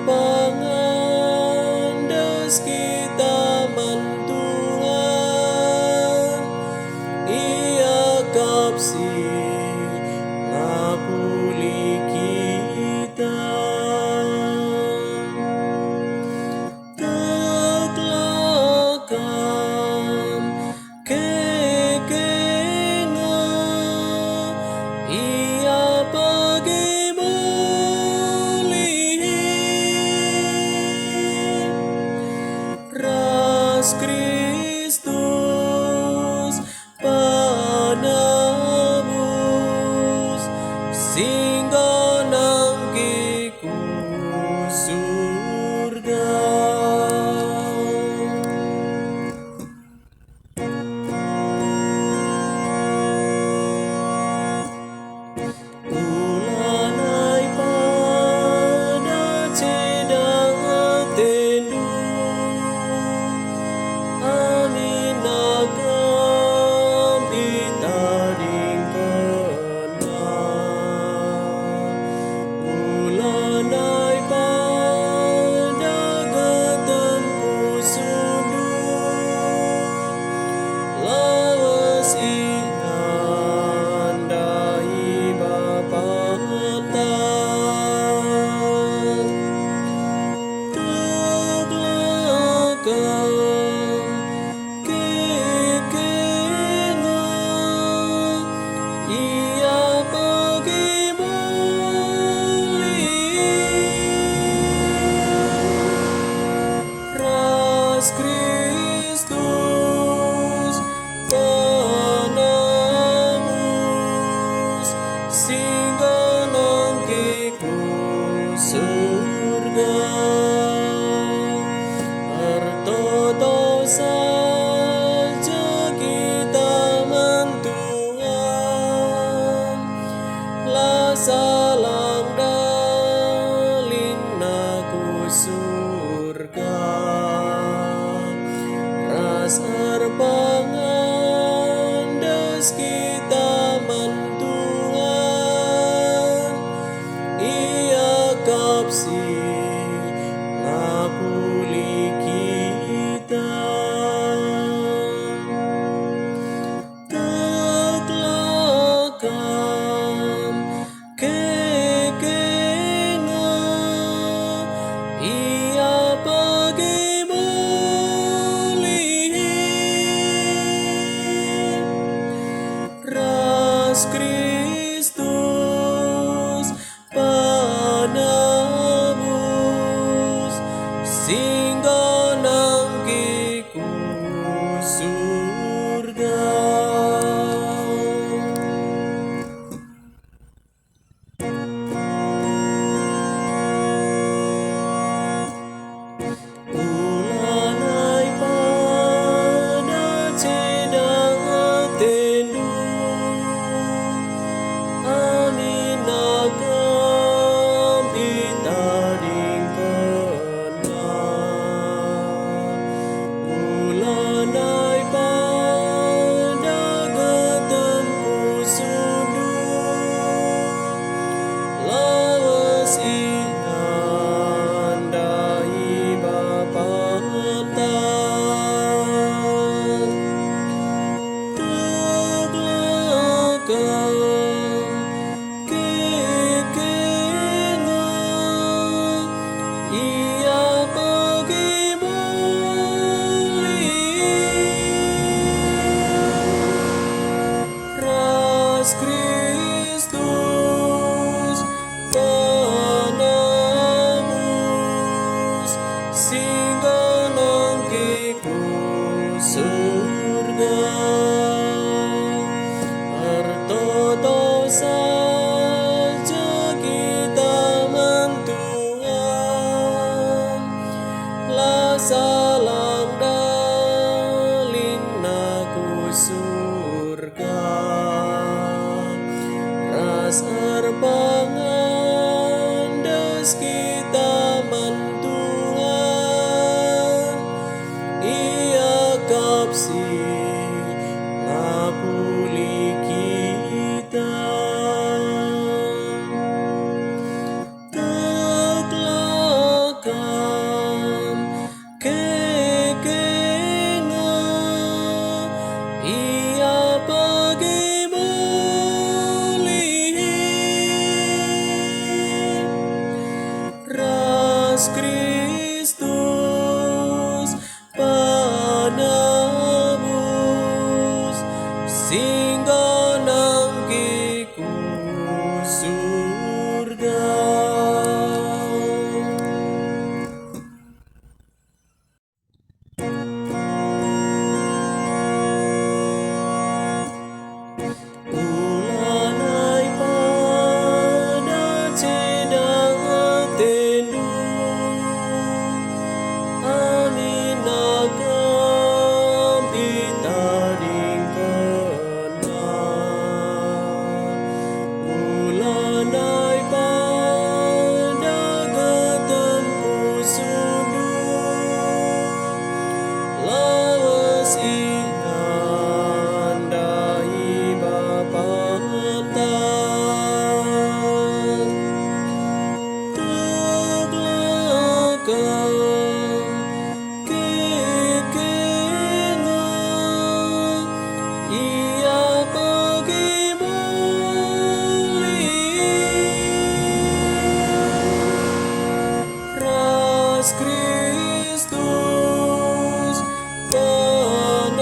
Pangandes kita mantuan ia kapsi ngapuli kita teklakam kekenga ia pagi Ras Kristus panabus singga nangkiku surga. Ulanay pada cedang atendu amin agam itading kena ulanay pada getempu sundu lawas ihandai bapatan teglakam kekenga ia pagi Ras Kristus panabus singga nangkiku surga. Artoto saja kita mentuan la salang dalin aku surga. Ras Pangandes kita mantuan ia kapsi ngapuli kita teklakam kekenga ia pagi Ras Kristus panabus singga nangkiku surga. Ulanay pada cedang atendu amin agam itading kena ulanay pada getempu sundu lawas ihandai bapatan teglakam kekenga ia pagi Ras Kristus panabus singga nangkiku surga. Artoto saja kita mentuan la salang dalin aku surga. Ras Pangandes kita mantuan ia kapsi ngapuli kita teklakam Ras Kristus panabus singgonang kiku surga. Ulanay pada cedang atendu amin agam itading kena. Ulanay pada getempu sundu lawas inan dai bapatan teglakang kekengan ia pergi muli. Ras Kristus panabus